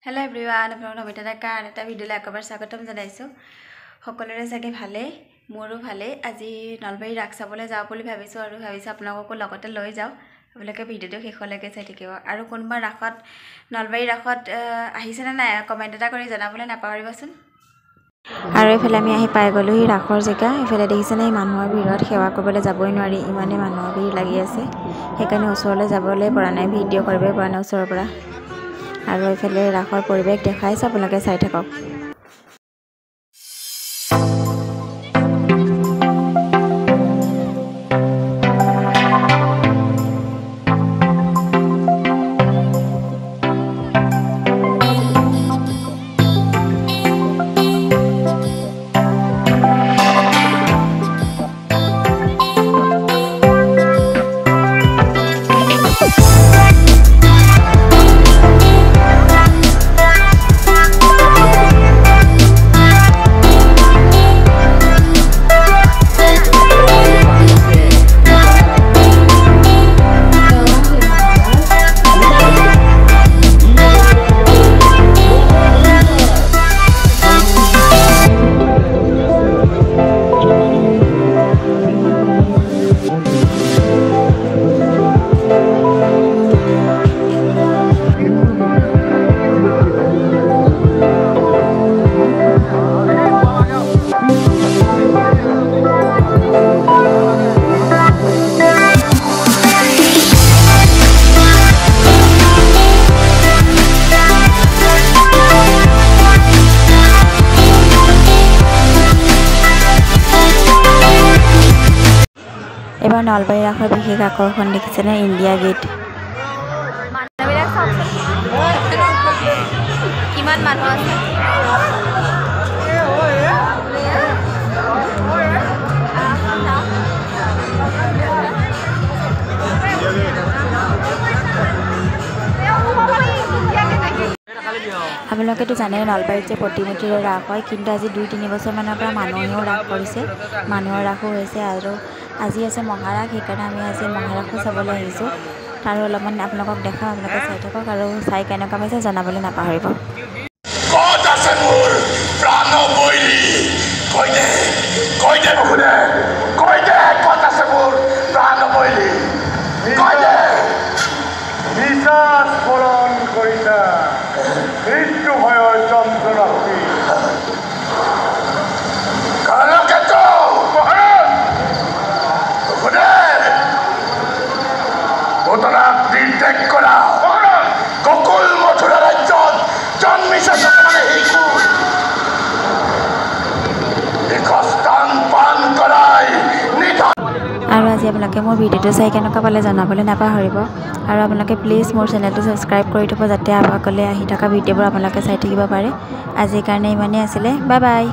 Hello everyone, I'm Nobita Daka and a video like about Sakatam Zanaiso. Hokolore Saki Valley, Muru Valley, as the Nalbay Raxapola Zapoli Haviso or Havisapnago Lokota Loiza, like a video Hikolaka Satiko. Arukunba Rakot, Nalbay Rakot, Ahison and I commented a Korizanapol and a Parivason. Arefalami Hipagolu, Rakorzika, if it is a name and more without Hewakobola Zaboinari, Imane Manobi, Lagiase, Hekano Sola Zabole, or an video for Bebano Sorbra. আৰু এফালে ৰাখৰ পৰিবেশ দেখাইছে আপোনালোকে চাই থাকক এবাৰ নলবাৰী ৰাখৰ বিশেষ আকৰ্ষণ দেখিছে না ইণ্ডিয়া গেট কিমান মানুহ আছে আপোনালোকে তো জানে নলবাৰীত যে প্ৰতিমূৰ্তিৰ ৰাখ হয় কিন্তু আজি 2-3 বছৰ মানৰ পৰা মানুহেও ৰাখ কৰিছে মানুহৰ ৰাখো হৈছে আৰু আজি আছে মহাৰাগ সেইকাৰণে আমি আজি মহাৰাগো চাবলৈ আহিছোঁ আৰু অলপমান আপোনালোকক দেখাম আপোনালোকে চাই থাকক আৰু চাই কেনেকুৱা পাইছে জনাবলৈ নাপাহৰিব ক'ত আছে মোৰ প্ৰাণ বৈৰী কৈ দে বহুনে কৈ দে ক'ত আছে মোৰ প্ৰাণ বৈৰী কৈ দে বিশ্বাস পূৰণ কৰিছা মৃত্যু ভয়ৰ যন্ত্ৰণাভূমি গোকুল মথুৰা ৰাজ্যত জন্মিছে মানে আৰু আজি আপোনালোকে মোৰ ভিডিঅ'টো চাই কেনেকুৱা পালে জনাবলৈ নাপাহৰিব আৰু আপোনালোকে প্লিজ মোৰ চেনেলটো ছাবস্ক্ৰাইব কৰি থব যাতে আগলৈ আহি থকা ভিডিঅ'বোৰ আপোনালোকে চাই থাকিব পাৰে আজিৰ কাৰণে ইমানেই আছিলে বাই বাই